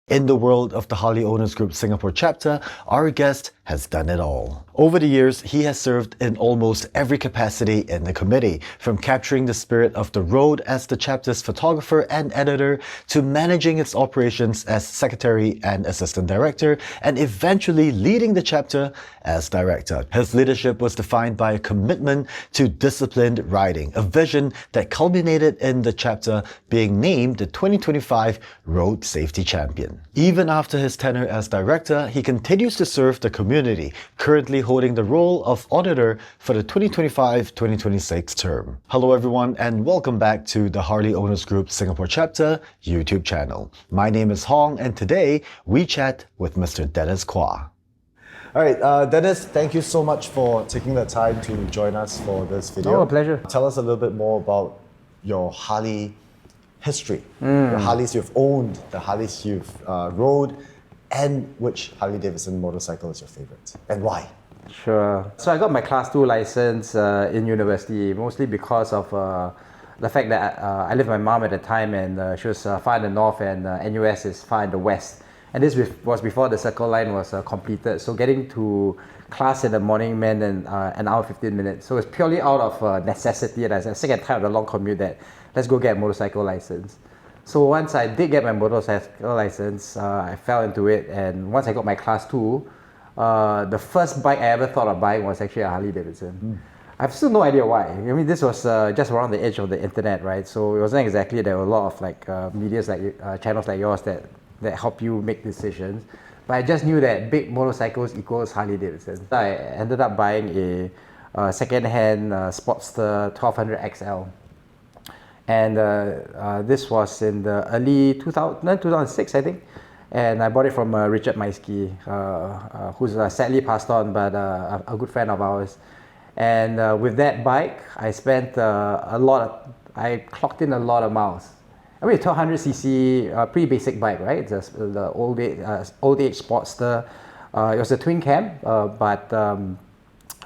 In the world of the Harley Owners Group Singapore chapter, our guest has done it all. Over the years, he has served in almost every capacity in the committee, from capturing the spirit of the road as the chapter's photographer and editor, to managing its operations as secretary and assistant director, and eventually leading the chapter as director. His leadership was defined by a commitment to disciplined riding, a vision that culminated in the chapter being named the 2025 Road Safety Champion. Even after his tenure as director, he continues to serve the community, currently holding the role of auditor for the 2025-2026 term. Hello everyone, and welcome back to the Harley Owners Group Singapore chapter YouTube channel. My name is Hong, and today we chat with Mr. Dennis Quah. All right, Dennis, thank you so much for taking the time to join us for this video. Oh, a pleasure. Tell us a little bit more about your Harley history, the Harleys you've owned, the Harleys you've rode, and which Harley-Davidson motorcycle is your favorite, and why? Sure. So I got my Class 2 license in university, mostly because of the fact that I lived with my mom at the time, and she was far in the north, and NUS is far in the west. And this was before the Circle Line was completed, so getting to class in the morning meant an hour 15 minutes. So it's purely out of necessity, and I was sick and tired of the long commute that let's go get a motorcycle license. So once I did get my motorcycle license, I fell into it, and once I got my Class 2, the first bike I ever thought of buying was actually a Harley Davidson. I have still no idea why. I mean, this was just around the edge of the internet, right? So it wasn't exactly, there were a lot of like medias like channels like yours that help you make decisions. But I just knew that big motorcycles equals Harley Davidson. I ended up buying a second-hand Sportster 1200 XL. And this was in the early 2006, I think. And I bought it from Richard Maisky, who's sadly passed on, but a good friend of ours. And with that bike, I spent I clocked in a lot of miles. I mean, 1200cc, pretty basic bike, right? It's the old age Sportster. It was a twin cam, but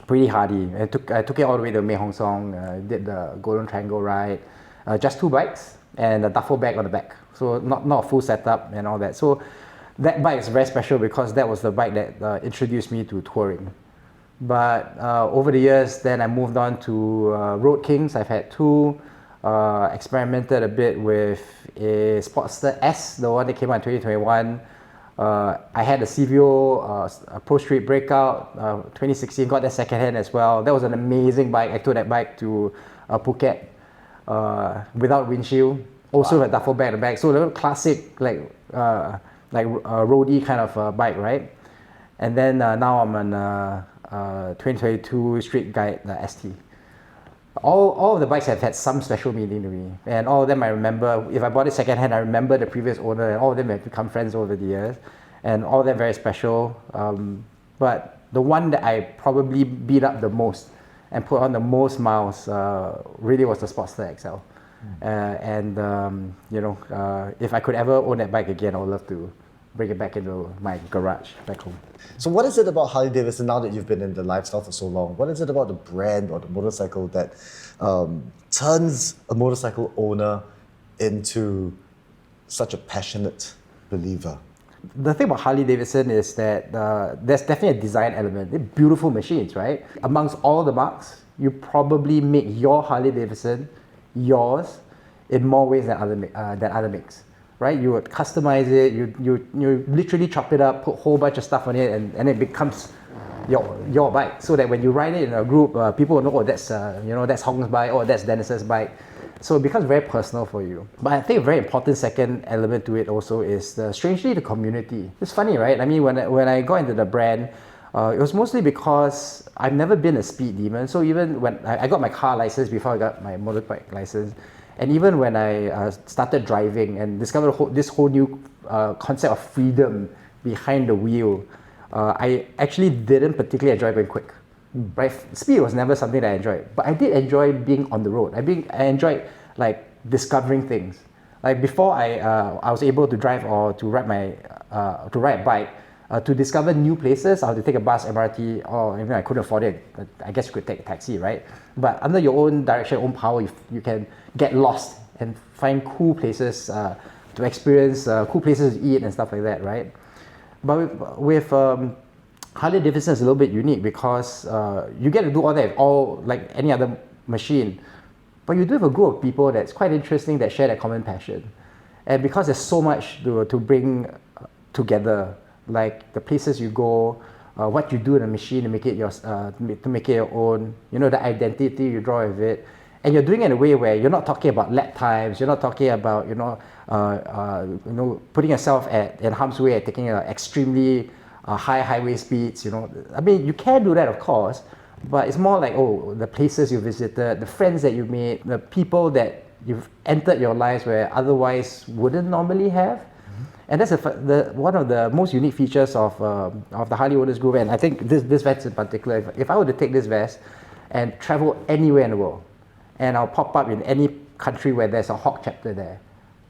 pretty hardy. I took it all the way to Mae Hong Song, did the Golden Triangle ride. Just two bikes and a duffel bag on the back. So not a full setup and all that. So that bike is very special because that was the bike that introduced me to touring. But over the years, then I moved on to Road Kings. I've had two. Experimented a bit with a Sportster S, the one that came out in 2021. I had a CVO a Pro Street Breakout 2016, got that second hand as well. That was an amazing bike. I took that bike to Phuket without windshield, also with a duffel bag in the back. So the classic like roadie kind of bike, right? And then now I'm on 2022 Street Guide ST. All of the bikes have had some special meaning to me, and all of them I remember. If I bought it second hand, I remember the previous owner, and all of them have become friends over the years, and all of them very special. But the one that I probably beat up the most and put on the most miles really was the Sportster XL. If I could ever own that bike again, I would love to bring it back into my garage back home. So what is it about Harley Davidson, now that you've been in the lifestyle for so long, what is it about the brand or the motorcycle that turns a motorcycle owner into such a passionate believer? The thing about Harley Davidson is that there's definitely a design element. They're beautiful machines, right? Amongst all the marques, you probably make your Harley Davidson yours in more ways than other makes. Right? You would customize it, you literally chop it up, put a whole bunch of stuff on it, and it becomes your bike. So that when you ride it in a group, people will know, oh, that's Hong's bike, or that's Dennis's bike. So it becomes very personal for you. But I think a very important second element to it also is strangely the community. It's funny, right? I mean, when I got into the brand, it was mostly because I've never been a speed demon. So even when I got my car license before I got my motorbike license, and even when I started driving and discovered this whole new concept of freedom behind the wheel, I actually didn't particularly enjoy going quick. Right? Speed was never something that I enjoyed, but I did enjoy being on the road. I enjoyed like discovering things. Like before I was able to drive or to ride a bike, to discover new places, I had to take a bus, MRT, or even I couldn't afford it. I guess you could take a taxi, right? But under your own direction, own power, you can get lost and find cool places to experience cool places to eat and stuff like that, right? But with Harley Davidson is a little bit unique because you get to do all that all like any other machine, but you do have a group of people that's quite interesting that share that common passion, and because there's so much to bring together, like the places you go, what you do in a machine to make it your own, you know, the identity you draw with it, and you're doing it in a way where you're not talking about lap times, you're not talking about putting yourself in harm's way at taking extremely high highway speeds. You know, I mean, you can do that, of course, but it's more like, oh, the places you visited, the friends that you made, the people that you've entered your lives where otherwise wouldn't normally have. And that's one of the most unique features of the Harley Owners Group. And I think this vest in particular, if I were to take this vest and travel anywhere in the world, and I'll pop up in any country where there's a HOG chapter there,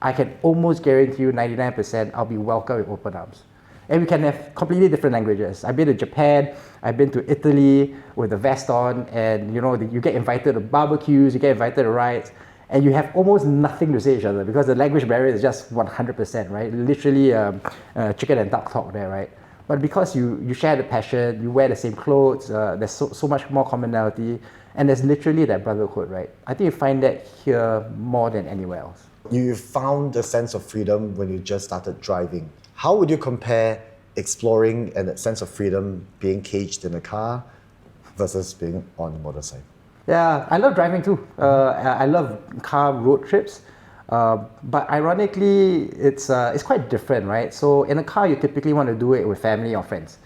I can almost guarantee you 99% I'll be welcomed with open arms. And we can have completely different languages. I've been to Japan, I've been to Italy with the vest on, and you know, you get invited to barbecues, you get invited to rides, and you have almost nothing to say to each other because the language barrier is just 100%, right? Literally chicken and duck talk there, right? But because you share the passion, you wear the same clothes, there's so much more commonality, and there's literally that brotherhood, right? I think you find that here more than anywhere else. You found a sense of freedom when you just started driving. How would you compare exploring and that sense of freedom being caged in a car versus being on a motorcycle? Yeah, I love driving too. I love car road trips, but ironically, it's quite different, right? So in a car, you typically want to do it with family or friends.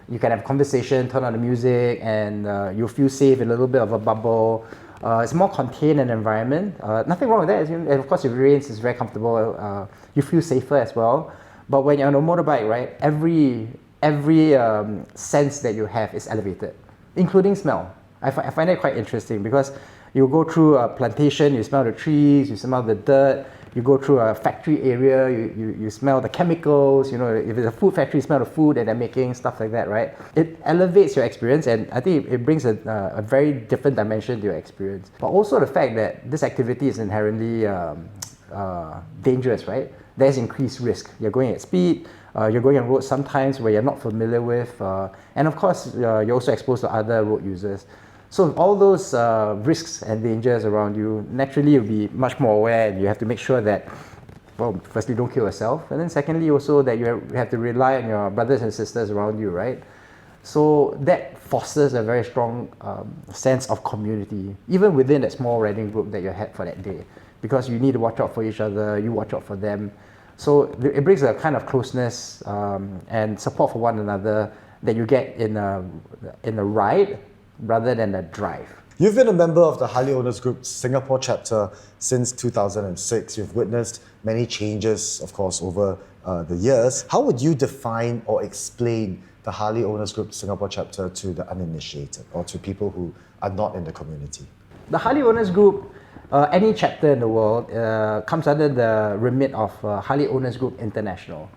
You can have a conversation, turn on the music, and you'll feel safe in a little bit of a bubble. It's more contained an environment. Nothing wrong with that. And of course, if it rains, it's very comfortable. You feel safer as well. But when you're on a motorbike, right, every sense that you have is elevated, including smell. I find it quite interesting because you go through a plantation, you smell the trees, you smell the dirt. You go through a factory area, you smell the chemicals. You know, if it's a food factory, you smell the food that they're making, stuff like that, right? It elevates your experience, and I think it brings a very different dimension to your experience. But also the fact that this activity is inherently dangerous, right? There's increased risk. You're going at speed, you're going on roads sometimes where you're not familiar with, and of course, you're also exposed to other road users. So all those risks and dangers around you, naturally you'll be much more aware, and you have to make sure that, well, firstly, don't kill yourself, and then secondly, also that you have to rely on your brothers and sisters around you, right? So that fosters a very strong sense of community, even within that small riding group that you had for that day, because you need to watch out for each other, you watch out for them. So it brings a kind of closeness and support for one another that you get in a ride rather than a drive. You've been a member of the Harley Owners Group Singapore chapter since 2006. You've witnessed many changes, of course, over the years. How would you define or explain the Harley Owners Group Singapore chapter to the uninitiated or to people who are not in the community? The Harley Owners Group, any chapter in the world, comes under the remit of Harley Owners Group International.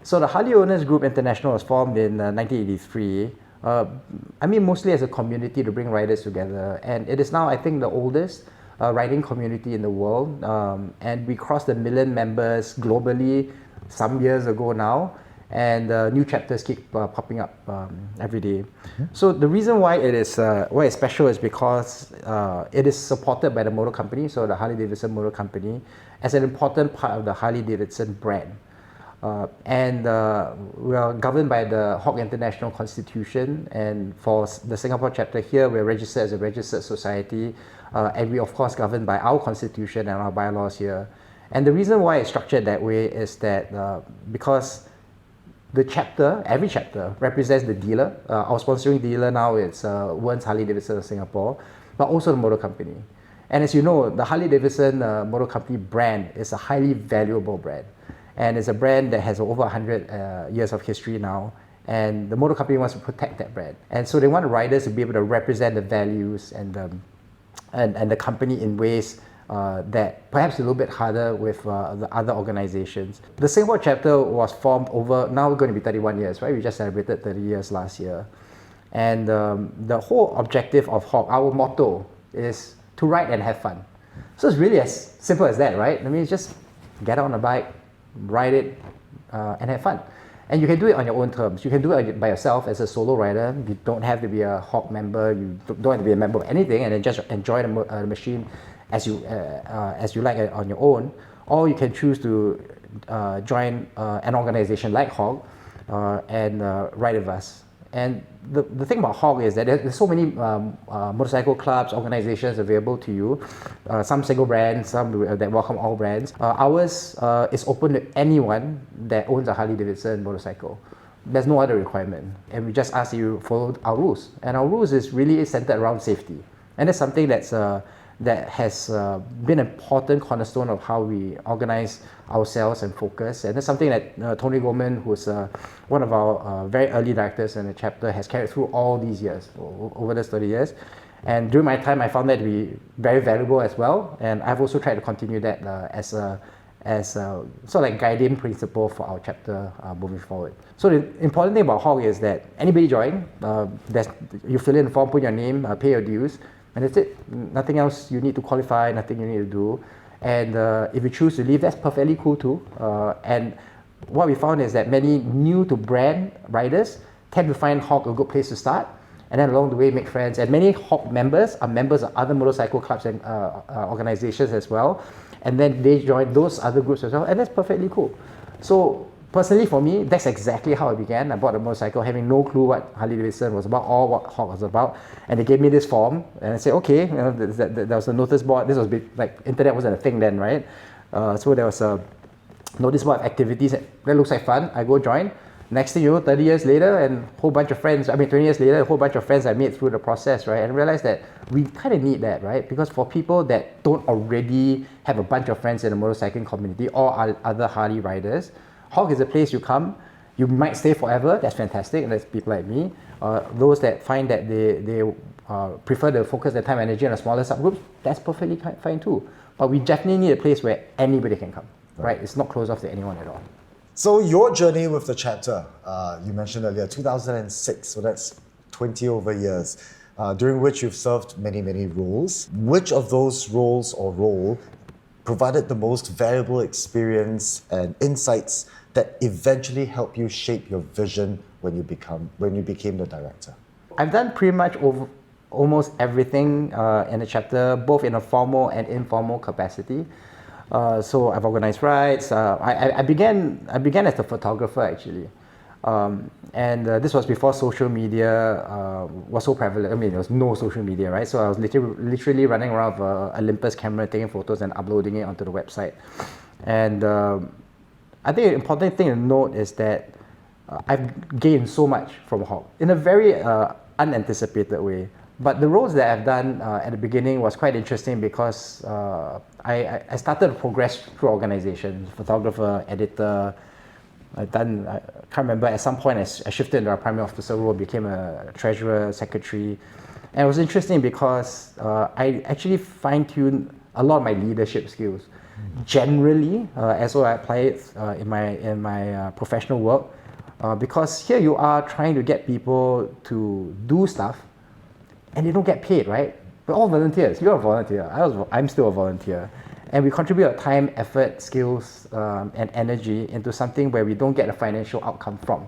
So the Harley Owners Group International was formed in 1983. Mostly as a community to bring riders together, and it is now, I think, the oldest riding community in the world, and we crossed 1 million members globally some years ago now, and new chapters keep popping up every day. Mm-hmm. So the reason why it's special is because it is supported by the motor company, so the Harley Davidson Motor Company, as an important part of the Harley Davidson brand. We are governed by the HOG International Constitution, and for the Singapore chapter here, we're registered as a registered society, and we of course governed by our constitution and our bylaws here. And the reason why it's structured that way is that because the chapter, every chapter, represents the dealer. Our sponsoring dealer now is Wearnes Harley Davidson of Singapore, but also the motor company. And as you know, the Harley Davidson Motor Company brand is a highly valuable brand. And it's a brand that has over 100 years of history now, and the motor company wants to protect that brand. And so they want riders to be able to represent the values and the company in ways that perhaps a little bit harder with the other organizations. The Singapore chapter was formed over, now we're going to be 31 years, right? We just celebrated 30 years last year. And the whole objective of HOG, our motto, is to ride and have fun. So it's really as simple as that, right? I mean, it's just get on a bike, ride it, and have fun. And you can do it on your own terms. You can do it by yourself as a solo rider. You don't have to be a HOG member. You don't have to be a member of anything, and then just enjoy the machine as you like it on your own. Or you can choose to join an organization like HOG and ride with us. And the thing about HOG is that there's so many motorcycle clubs, organizations available to you. Some single brands, some that welcome all brands. Ours is open to anyone that owns a Harley Davidson motorcycle. There's no other requirement. And we just ask you to follow our rules. And our rules is really centered around safety. And that's something that has been an important cornerstone of how we organize ourselves and focus. And that's something that Tony Goldman, who's one of our very early directors in the chapter, has carried through all these years, over the 30 years. And during my time, I found that to be very valuable as well. And I've also tried to continue that as a sort of like guiding principle for our chapter moving forward. So the important thing about HOG is that anybody join, you fill in the form, put your name, pay your dues, and that's it. Nothing else you need to qualify, nothing you need to do. And if you choose to leave, that's perfectly cool too. And what we found is that many new to brand riders tend to find HOG a good place to start, and then along the way make friends. And many HOG members are members of other motorcycle clubs and organizations as well. And then they join those other groups as well, and that's perfectly cool. So personally for me, that's exactly how I began. I bought a motorcycle having no clue what Harley Davidson was about or what HOG was about. And they gave me this form, and I said, okay, there was a notice board. This was like, internet wasn't a thing then, right? So there was a notice board of activities. That looks like fun. I go join. Next thing you know, 30 years later, and a whole bunch of friends, 20 years later, a whole bunch of friends I made through the process, right? And realized that we kind of need that, right? Because for people that don't already have a bunch of friends in the motorcycling community or other Harley riders, HOG is a place you come. You might stay forever. That's fantastic. And that's people like me. Those that find that they prefer to focus their time and energy on a smaller subgroups, that's perfectly fine too. But we definitely need a place where anybody can come, right? It's not closed off to anyone at all. So your journey with the chapter, you mentioned earlier, 2006, so that's 20 over years, during which you've served many, many roles. Which of those roles or role provided the most valuable experience and insights that eventually helped you shape your vision when you became the director? I've done pretty much almost everything in the chapter, both in a formal and informal capacity. So I've organized rides. I began as a photographer actually, and this was before social media was so prevalent. There was no social media, right? So I was literally running around with an Olympus camera, taking photos and uploading it onto the website. And I think the important thing to note is that I've gained so much from HOG in a very unanticipated way. But the roles that I've done at the beginning was quite interesting because I started to progress through organizations, photographer, editor. I can't remember, at some point I shifted into a primary officer role, became a treasurer, secretary. And it was interesting because I actually fine-tuned a lot of my leadership skills. Generally, as well I apply it in my professional work, because here you are trying to get people to do stuff and they don't get paid, right? We're all volunteers. You're a volunteer. I'm still a volunteer. And we contribute our time, effort, skills, and energy into something where we don't get a financial outcome from.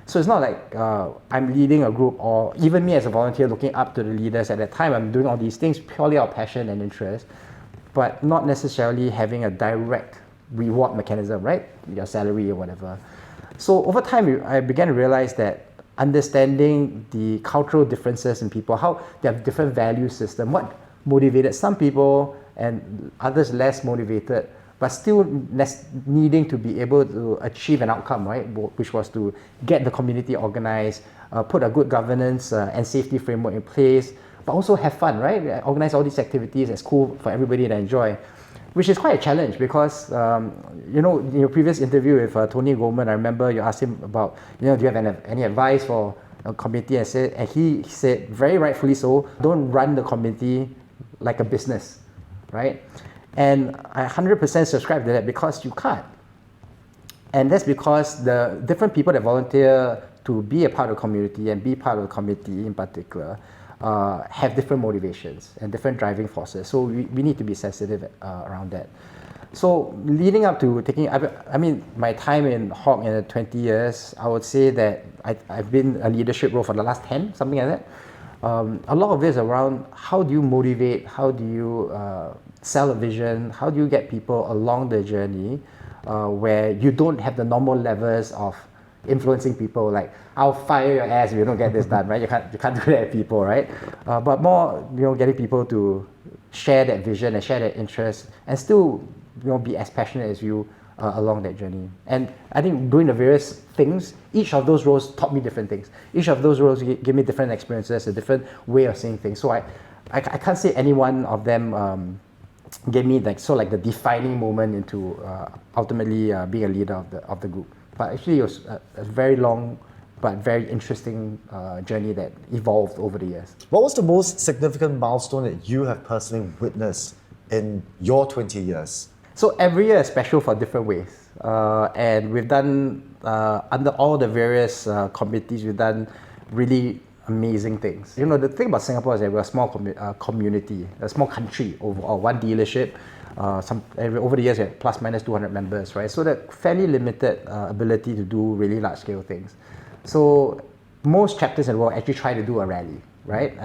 So it's not like I'm leading a group, or even me as a volunteer looking up to the leaders. At that time, I'm doing all these things purely out of passion and interest, but not necessarily having a direct reward mechanism, right? Your salary or whatever. So over time, I began to realize that understanding the cultural differences in people, how they have different value system, what motivated some people and others less motivated, but still needing to be able to achieve an outcome, right? Which was to get the community organized, put a good governance and safety framework in place, but also have fun, right? Organize all these activities that's cool for everybody to enjoy, which is quite a challenge because, in your previous interview with Tony Goldman, I remember you asked him about, do you have any advice for a committee? And he said, very rightfully so, don't run the committee like a business, right? And I 100% subscribe to that because you can't. And that's because the different people that volunteer to be a part of the community and be part of the committee in particular have different motivations and different driving forces. So we need to be sensitive around that. So leading up to taking, I mean, my time in HOG in the 20 years, I would say that I've been a leadership role for the last 10, something like that. A lot of it is around how do you motivate, how do you sell a vision, how do you get people along the journey where you don't have the normal levels of influencing people, like I'll fire your ass if you don't get this done, right? You can't do that at people, right? But more, getting people to share that vision and share that interest and still be as passionate as you along that journey. And I think doing the various things, each of those roles taught me different things. Each of those roles gave me different experiences, a different way of seeing things. So I can't say any one of them gave me the defining moment into ultimately being a leader of the group. But actually it was a very long but very interesting journey that evolved over the years. What was the most significant milestone that you have personally witnessed in your 20 years? So every year is special for different ways. And we've done, under all the various committees, we've done really amazing things. The thing about Singapore is that we're a small community, a small country overall, one dealership. Over the years, we had plus minus 200 members, right? So that fairly limited ability to do really large scale things. So most chapters in the world actually try to do a rally, right?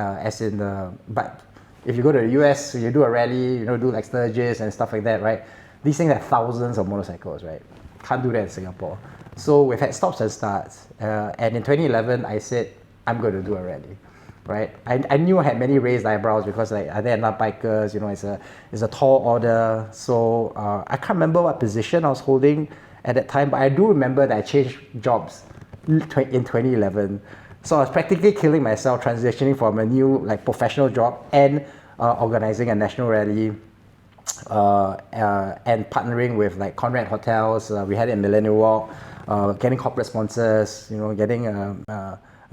But if you go to the US, you do a rally, do like Sturgis and stuff like that, right? These things have thousands of motorcycles, right? Can't do that in Singapore. So we've had stops and starts. And in 2011, I said, I'm going to do a rally, right? I knew I had many raised eyebrows because are there enough bikers? It's a tall order. So I can't remember what position I was holding at that time, but I do remember that I changed jobs in 2011. So I was practically killing myself transitioning from a new professional job and organizing a national rally and partnering with Conrad Hotels. We had it in Millennium Walk, getting corporate sponsors, getting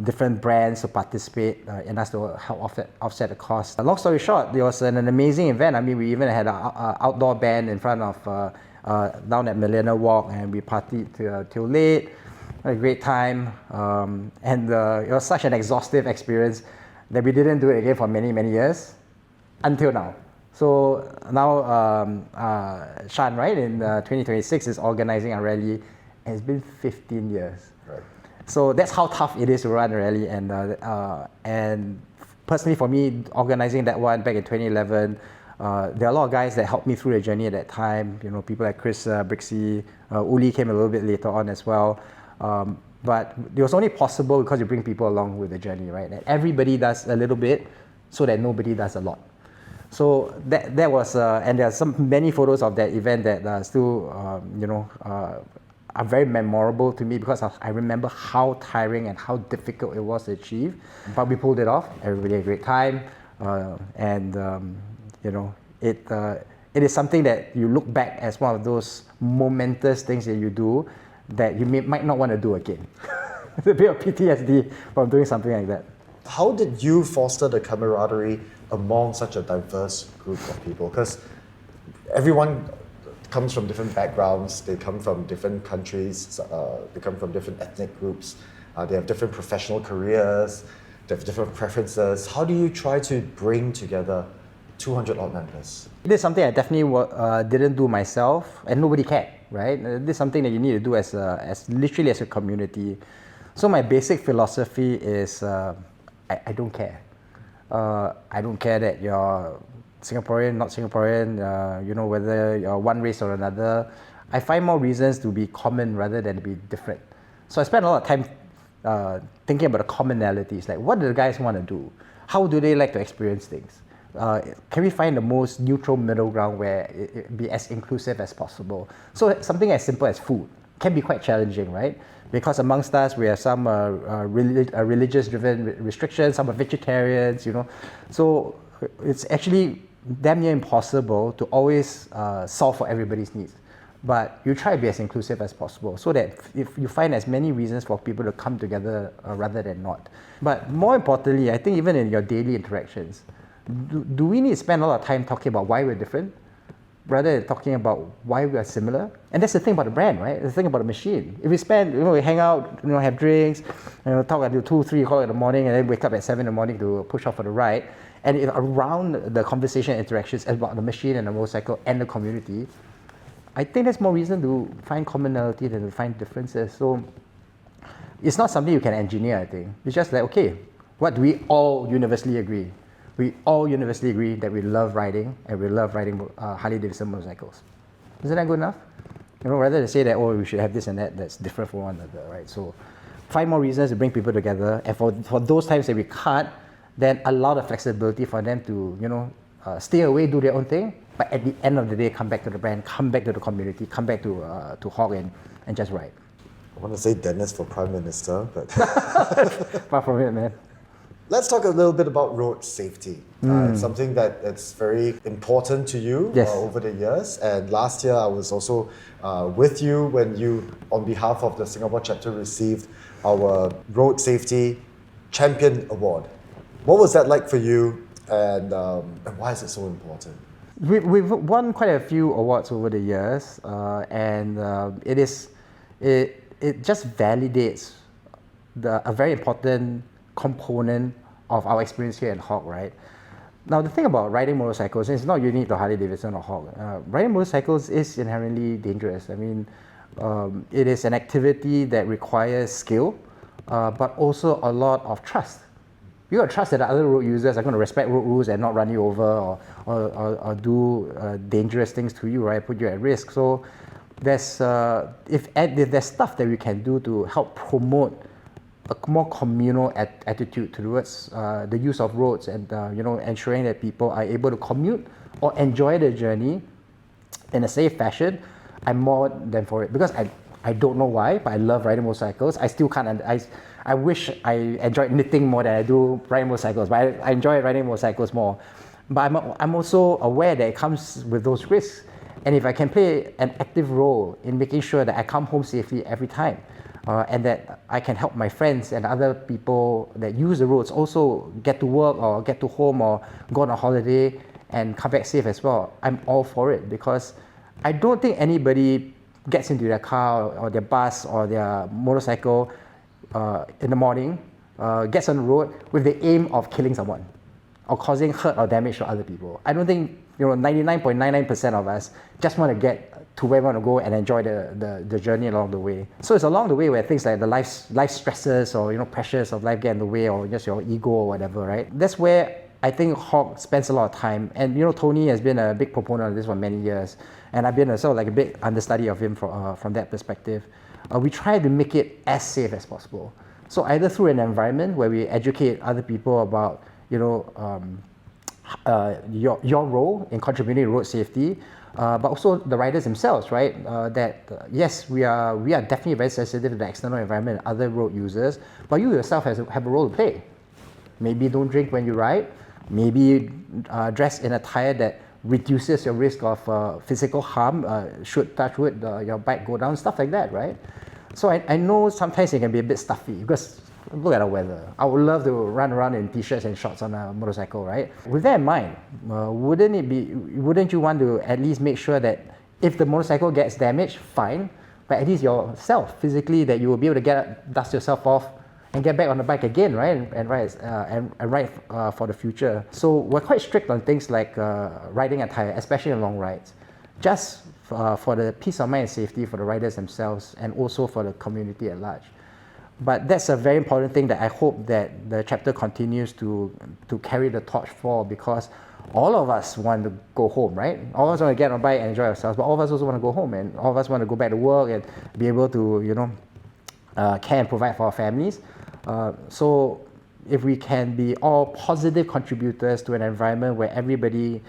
different brands to participate in us to help offset the cost. Long story short, it was an amazing event. I mean, we even had an outdoor band in front of down at Millennium Walk, and we partied till late. A great time, and it was such an exhaustive experience that we didn't do it again for many, many years until now. So now Shan, right, in 2026 is organizing a rally, and it's been 15 years. Right. So that's how tough it is to run a rally, and personally for me, organizing that one back in 2011, there are a lot of guys that helped me through the journey at that time. People like Chris Brixey, Uli came a little bit later on as well. But it was only possible because you bring people along with the journey, right? And everybody does a little bit so that nobody does a lot. So that was, and there are many photos of that event that still, are very memorable to me because I remember how tiring and how difficult it was to achieve. But we pulled it off. Everybody had a great time. It is something that you look back as one of those momentous things that you do that you might not want to do again. It's a bit of PTSD from doing something like that. How did you foster the camaraderie among such a diverse group of people? Because everyone comes from different backgrounds, they come from different countries, they come from different ethnic groups, they have different professional careers, they have different preferences. How do you try to bring together 200 odd members? It is something I definitely didn't do myself, and nobody can. Right? This is something that you need to do as literally as a community. So my basic philosophy is I don't care. I don't care that you're Singaporean, not Singaporean, whether you're one race or another. I find more reasons to be common rather than to be different. So I spend a lot of time thinking about the commonalities, like what do the guys want to do? How do they like to experience things? Can we find the most neutral middle ground where it be as inclusive as possible? So something as simple as food can be quite challenging, right? Because amongst us, we have some religious-driven restrictions, some are vegetarians, So it's actually damn near impossible to always solve for everybody's needs. But you try to be as inclusive as possible so that if you find as many reasons for people to come together rather than not. But more importantly, I think even in your daily interactions, do we need to spend a lot of time talking about why we're different rather than talking about why we are similar? And that's the thing about the brand, right? The thing about the machine. If we spend, we hang out, have drinks, talk until 2, 3 o'clock in the morning, and then wake up at 7 in the morning to push off for the ride, and if around the conversation interactions about the machine and the motorcycle and the community, I think there's more reason to find commonality than to find differences. So it's not something you can engineer, I think. It's just like, okay, what do we all universally agree? We all universally agree that we love riding and we love riding Harley Davidson motorcycles. Isn't that good enough? Rather than say that, oh, we should have this and that's different from one another, right? So find more reasons to bring people together. And for those times that we can't, then allow the flexibility for them to, stay away, do their own thing. But at the end of the day, come back to the brand, come back to the community, come back to HOG and just ride. I want to say Dennis for Prime Minister, but Far from it, man. let's talk a little bit about road safety. It's something that's very important to you Yes. Over the years. And last year, I was also with you when you, on behalf of the Singapore chapter, received our Road Safety Champion Award. What was that like for you, and why is it so important? We've won quite a few awards over the years, and it just validates a very important component of our experience here at HOG, right? Now, the thing about riding motorcycles, and it's not unique to Harley Davidson or HOG, riding motorcycles is inherently dangerous. I mean, it is an activity that requires skill, but also a lot of trust. You got to trust that the other road users are going to respect road rules and not run you over or do dangerous things to you, right? Put you at risk. So there's if there's stuff that we can do to help promote a more communal attitude towards the use of roads and ensuring that people are able to commute or enjoy the journey in a safe fashion, I'm more than for it. Because I don't know why, but I love riding motorcycles. I still can't. I wish I enjoyed knitting more than I do riding motorcycles, but I enjoy riding motorcycles more. But I'm also aware that it comes with those risks. And if I can play an active role in making sure that I come home safely every time, and that I can help my friends and other people that use the roads also get to work or get to home or go on a holiday and come back safe as well, I'm all for it, because I don't think anybody gets into their car or their bus or their motorcycle in the morning, gets on the road with the aim of killing someone or causing hurt or damage to other people. I don't think 99.99% of us just want to get to where we want to go and enjoy the journey along the way. So it's along the way where things like the life stresses or pressures of life get in the way, or just your ego or whatever, right? That's where I think HOG spends a lot of time. And Tony has been a big proponent of this for many years, and I've been a big understudy of him from that perspective. We try to make it as safe as possible. So either through an environment where we educate other people about your role in contributing to road safety, but also the riders themselves, right? Yes, we are definitely very sensitive to the external environment and other road users, but you yourself have a role to play. Maybe don't drink when you ride. Maybe dress in attire that reduces your risk of physical harm, should touch wood, your bike go down, stuff like that, right? So I know sometimes it can be a bit stuffy, because look at the weather. I would love to run around in t-shirts and shorts on a motorcycle, right? With that in mind, wouldn't you want to at least make sure that if the motorcycle gets damaged, fine, but at least yourself, physically, that you will be able to dust yourself off and get back on the bike again, right? And ride for the future. So we're quite strict on things like riding attire, especially on long rides, just for the peace of mind and safety for the riders themselves and also for the community at large. But that's a very important thing that I hope that the chapter continues to carry the torch for, because all of us want to go home, right? All of us want to get on a bike and enjoy ourselves, but all of us also want to go home, and all of us want to go back to work and be able to, care and provide for our families. So if we can be all positive contributors to an environment where everybody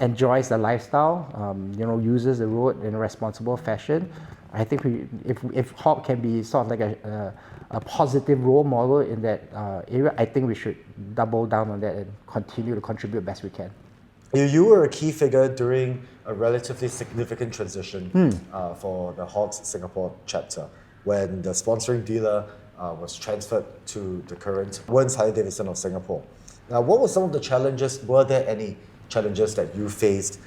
enjoys the lifestyle, uses the road in a responsible fashion, I think if HOG can be sort of like a positive role model in that area, I think we should double down on that and continue to contribute best we can. You were a key figure during a relatively significant transition for the HOG Singapore chapter, when the sponsoring dealer was transferred to the current Wearnes Harley Davidson of Singapore. Now, what were some of the challenges? Were there any challenges that you faced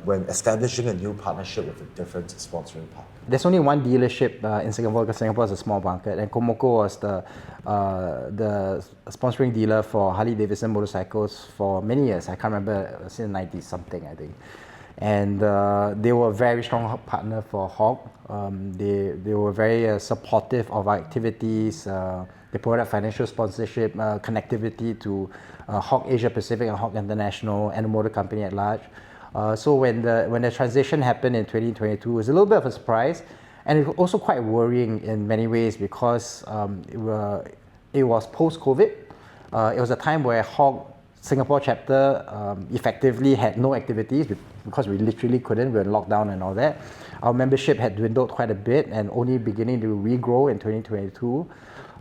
when establishing a new partnership with a different sponsoring partner? There's only one dealership in Singapore, because Singapore is a small market, and Komoko was the sponsoring dealer for Harley Davidson motorcycles for many years. I can't remember, since 90 something, I think. And they were a very strong partner for HOG. They were very supportive of our activities. They provided financial sponsorship, connectivity to HOG Asia Pacific and HOG International and the motor company at large. So when the transition happened in 2022, it was a little bit of a surprise, and it was also quite worrying in many ways because it was post-COVID. It was a time where HOG Singapore chapter effectively had no activities because we literally couldn't. We were in lockdown and all that. Our membership had dwindled quite a bit and only beginning to regrow in 2022.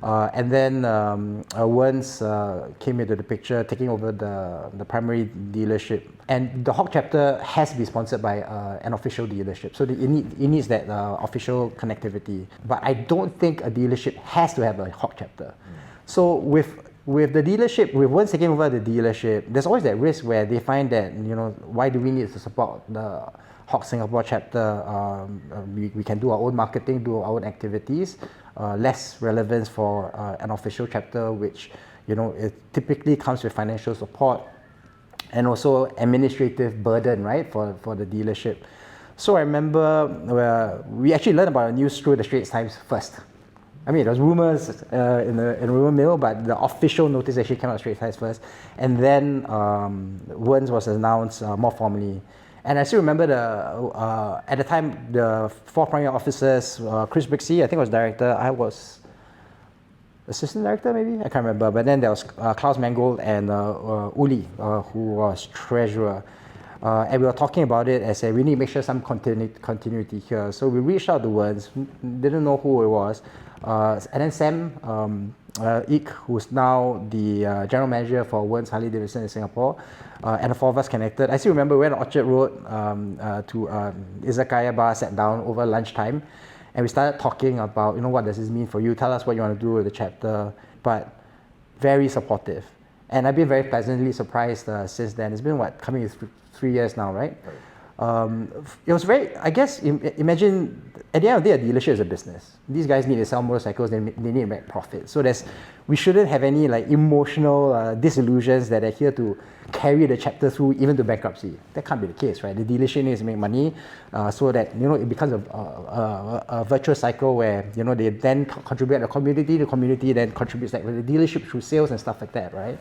And then Wearnes came into the picture, taking over the primary dealership. And the HOG chapter has to be sponsored by an official dealership. So it needs that official connectivity. But I don't think a dealership has to have a HOG chapter. So with the dealership, with Wearnes taking over the dealership, there's always that risk where they find that, why do we need to support the HOG Singapore chapter? We can do our own marketing, do our own activities, less relevance for an official chapter, which, it typically comes with financial support and also administrative burden, right, for the dealership. So I remember we actually learned about the news through the Straits Times first. I mean, there was rumors in the rumor mill, but the official notice actually came out straight Times first. And then Wearnes was announced more formally. And I still remember at the time, the 4 primary officers, Chris Brixey, I think was director, I was assistant director maybe? I can't remember. But then there was Klaus Mangold and Uli, who was treasurer. And we were talking about it and said, we need to make sure some continuity here. So we reached out to Wearnes, didn't know who it was. And then Sam Eek, who's now the general manager for Wearnes Harley Davidson in Singapore, and the 4 of us connected. I still remember we went to Orchard Road to Izakaya Bar, sat down over lunchtime, and we started talking about, what does this mean for you? Tell us what you want to do with the chapter. But very supportive. And I've been very pleasantly surprised since then. It's been, coming 3 years now, right? It was very, I guess, imagine at the end of the day, a dealership is a business. These guys need to sell motorcycles, they need to make profit. So we shouldn't have any emotional disillusions that are here to carry the chapter through even to bankruptcy. That can't be the case, right? The dealership needs to make money so that, it becomes a virtuous cycle where, they then contribute to the community then contributes like with the dealership through sales and stuff like that, right?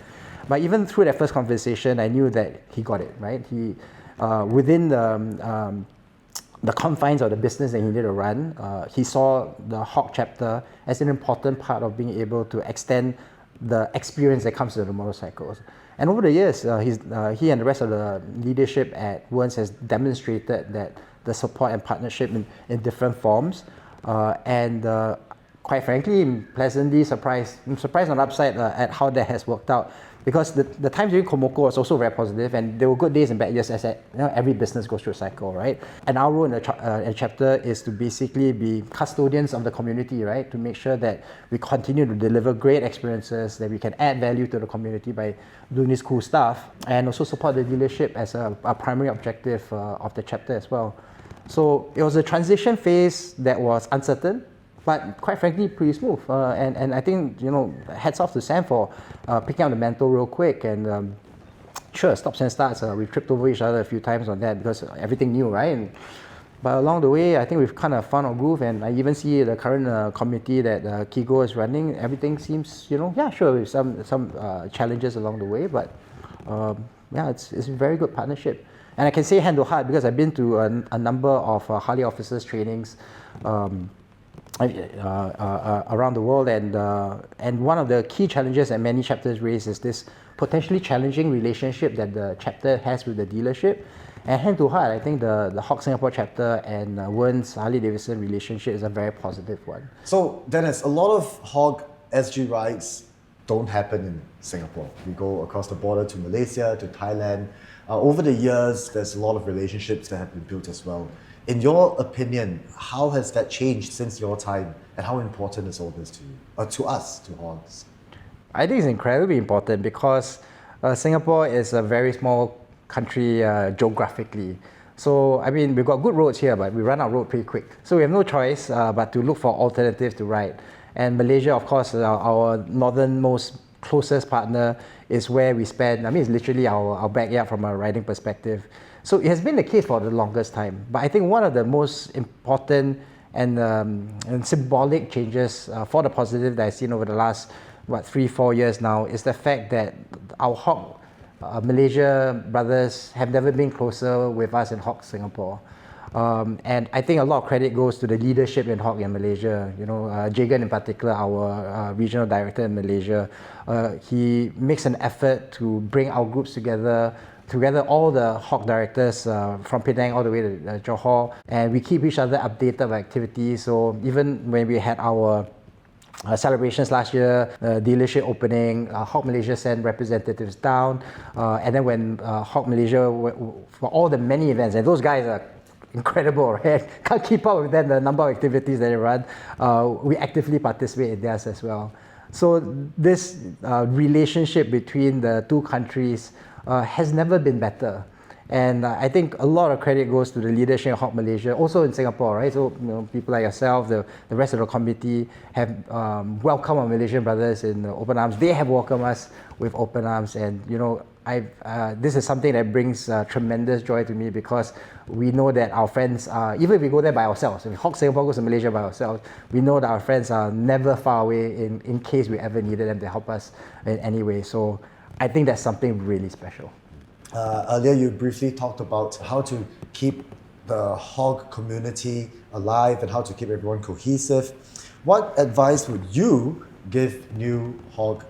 But even through that first conversation, I knew that he got it, right? He, within the confines of the business that he needed to run, he saw the HOG chapter as an important part of being able to extend the experience that comes to the motorcycles. And over the years, he and the rest of the leadership at Wearnes has demonstrated that the support and partnership in different forms. And quite frankly, I'm pleasantly surprised. I'm surprised on the upside at how that has worked out. Because the times during Komoko was also very positive, and there were good days and bad years, as every business goes through a cycle, right? And our role in the chapter is to basically be custodians of the community, right? To make sure that we continue to deliver great experiences, that we can add value to the community by doing this cool stuff, and also support the dealership as a primary objective of the chapter as well. So it was a transition phase that was uncertain, but quite frankly, pretty smooth. And I think, hats off to Sam for picking up the mantle real quick. And sure, stops and starts. We tripped over each other a few times on that because everything new, right? But along the way, I think we've kind of found our groove. And I even see the current committee that Kigo is running. Everything seems, sure, with some challenges along the way. But it's a very good partnership. And I can say hand to heart because I've been to a number of Harley officers trainings around the world, and one of the key challenges that many chapters raise is this potentially challenging relationship that the chapter has with the dealership. And hand to heart, I think the HOG Singapore chapter and Wearnes Harley Davidson relationship is a very positive one. So Dennis, a lot of HOG SG rides don't happen in Singapore. We go across the border to Malaysia, to Thailand. Over the years, there's a lot of relationships that have been built as well. In your opinion, how has that changed since your time, and how important is all this to you, or to us, to HOGs? I think it's incredibly important because Singapore is a very small country geographically. So, I mean, we've got good roads here, but we run out of road pretty quick. So we have no choice but to look for alternatives to ride. And Malaysia, of course, our northernmost closest partner is where we spend, it's literally our backyard from a riding perspective. So it has been the case for the longest time. But I think one of the most important and symbolic changes for the positive that I've seen over the last 3-4 years now is the fact that our HOG Malaysia brothers have never been closer with us in HOG Singapore. And I think a lot of credit goes to the leadership in HOG in Malaysia. You know, Jagan in particular, our regional director in Malaysia, he makes an effort to bring our groups together all the HOG directors from Penang all the way to Johor, and we keep each other updated of activities. So even when we had our celebrations last year, dealership opening, HOG Malaysia sent representatives down, and then when HOG Malaysia, for all the many events, and those guys are incredible, right? Can't keep up with them, the number of activities that they run. We actively participate in theirs as well. So this relationship between the two countries has never been better. And I think a lot of credit goes to the leadership of HOG Malaysia, also in Singapore, right? So people like yourself, the rest of the committee have welcomed our Malaysian brothers in open arms. They have welcomed us with open arms, and this is something that brings tremendous joy to me, because we know that our friends, even if we go there by ourselves, if HOG Singapore goes to Malaysia by ourselves, we know that our friends are never far away in case we ever needed them to help us in any way. So I think that's something really special. Earlier, you briefly talked about how to keep the HOG community alive and how to keep everyone cohesive. What advice would you give new HOG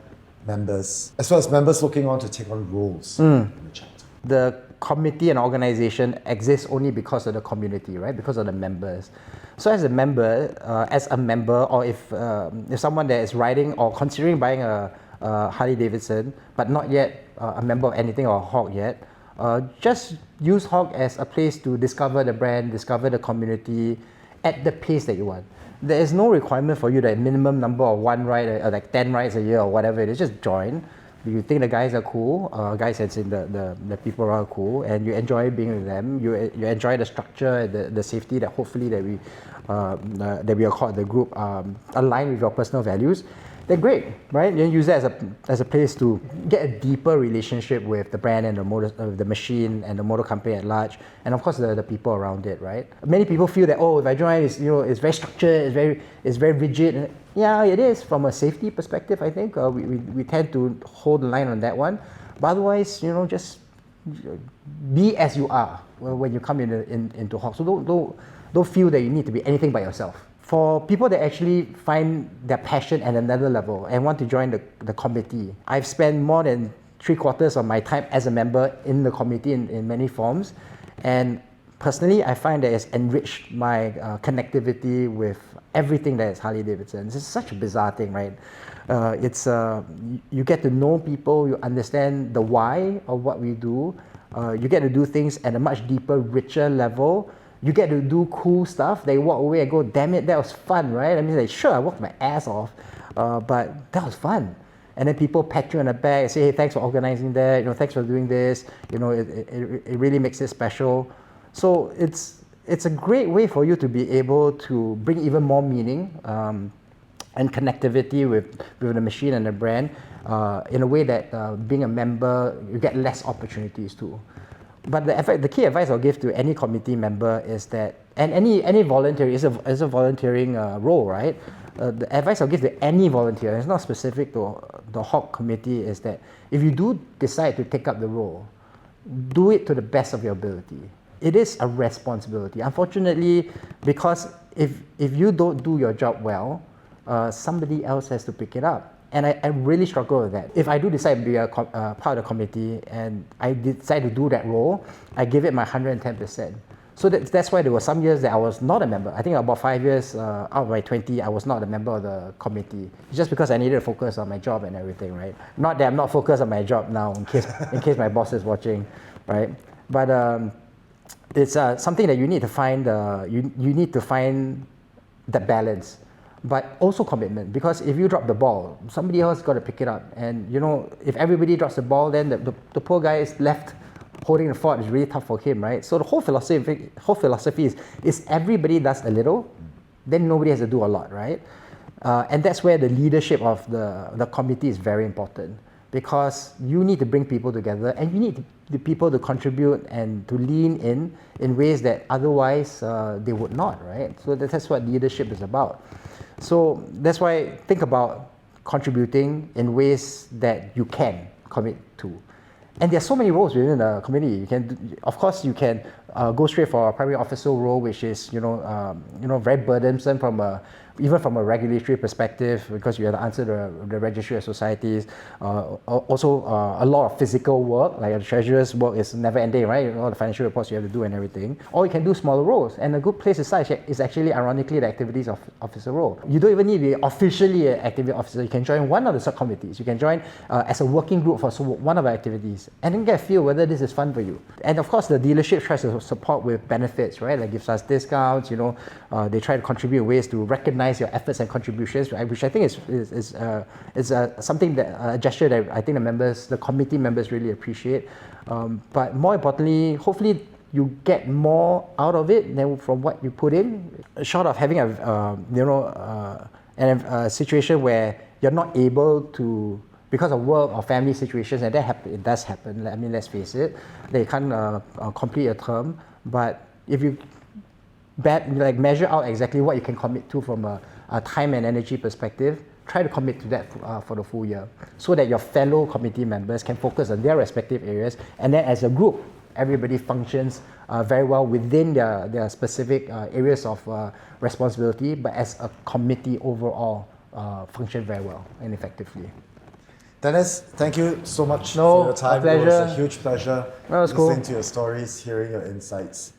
members, as well as members looking on to take on roles in the chapter? The committee and organization exists only because of the community, right? Because of the members. So as a member, or if someone that is riding or considering buying a Harley Davidson, but not yet a member of anything or HOG yet, just use HOG as a place to discover the brand, discover the community at the pace that you want. There is no requirement for you that minimum number of 1 ride, or like 10 rides a year or whatever it is. Just join. You think the guys are cool, guys as in the people are cool, and you enjoy being with them. You enjoy the structure, the safety that hopefully that we are called the group align with your personal values. They're great, right? You use that as a place to get a deeper relationship with the brand and the machine and the motor company at large, and of course the people around it, right? Many people feel that, if I join, it's very structured, it's very rigid. Yeah, it is from a safety perspective. I think we tend to hold the line on that one, but otherwise, just be as you are when you come into HOG. So don't feel that you need to be anything by yourself. For people that actually find their passion at another level and want to join the committee, I've spent more than 3/4 of my time as a member in the committee in many forms, and personally I find that it's enriched my connectivity with everything that is Harley Davidson. This is such a bizarre thing, right? You get to know people, you understand the why of what we do, you get to do things at a much deeper, richer level. You get to do cool stuff. They walk away and go, damn it, that was fun, right? I mean, sure, I worked my ass off, but that was fun. And then people pat you on the back and say, hey, thanks for organizing that, thanks for doing this, it really makes it special. So it's a great way for you to be able to bring even more meaning and connectivity with the machine and the brand in a way that being a member, you get less opportunities to. But the key advice I'll give to any committee member is that, and any volunteer is a volunteering role, right? The advice I'll give to any volunteer, and it's not specific to the HOG committee, is that if you do decide to take up the role, do it to the best of your ability. It is a responsibility. Unfortunately, because if you don't do your job well, somebody else has to pick it up. And I really struggle with that. If I do decide to be a part of the committee and I decide to do that role, I give it my 110%. So that's why there were some years that I was not a member. I think about 5 years out of my 20, I was not a member of the committee. Just because I needed to focus on my job and everything, right? Not that I'm not focused on my job now, in case my boss is watching, right? But it's something that you need to find. You need to find the balance. But also commitment, because if you drop the ball, somebody else got to pick it up. And if everybody drops the ball, then the poor guy is left holding the fort. It's really tough for him, right? So the whole philosophy is everybody does a little, then nobody has to do a lot, right? And that's where the leadership of the committee is very important. because you need to bring people together, and you need the people to contribute and to lean in ways that otherwise they would not, right? So that's what leadership is about. So that's why think about contributing in ways that you can commit to. And there are so many roles within the committee. You can, of course, you can go straight for a primary officer role, which is very burdensome even from a regulatory perspective, because you have to answer the registry of societies. Also, a lot of physical work, like the treasurer's work is never ending, right? All the financial reports you have to do and everything. Or you can do smaller roles, and a good place to start is actually, ironically, the activities officer role. You don't even need to be officially an activity officer. You can join one of the subcommittees. You can join as a working group for one of the activities, and then get a feel whether this is fun for you. And of course, the dealership tries to support with benefits, right? Like gives us discounts. They try to contribute in ways to recognize your efforts and contributions, which I think is something that a gesture that I think the committee members really appreciate. But more importantly, hopefully you get more out of it than from what you put in. Short of having a situation where you're not able to, because of work or family situations, and it does happen. I mean, let's face it, they can't complete a term. But if you measure out exactly what you can commit to from a time and energy perspective, try to commit to that for the full year, so that your fellow committee members can focus on their respective areas, and then as a group, everybody functions very well within their specific areas of responsibility, but as a committee overall function very well and effectively. Dennis, thank you so much for your time. A pleasure. It was a huge pleasure That was listening cool. to your stories, hearing your insights.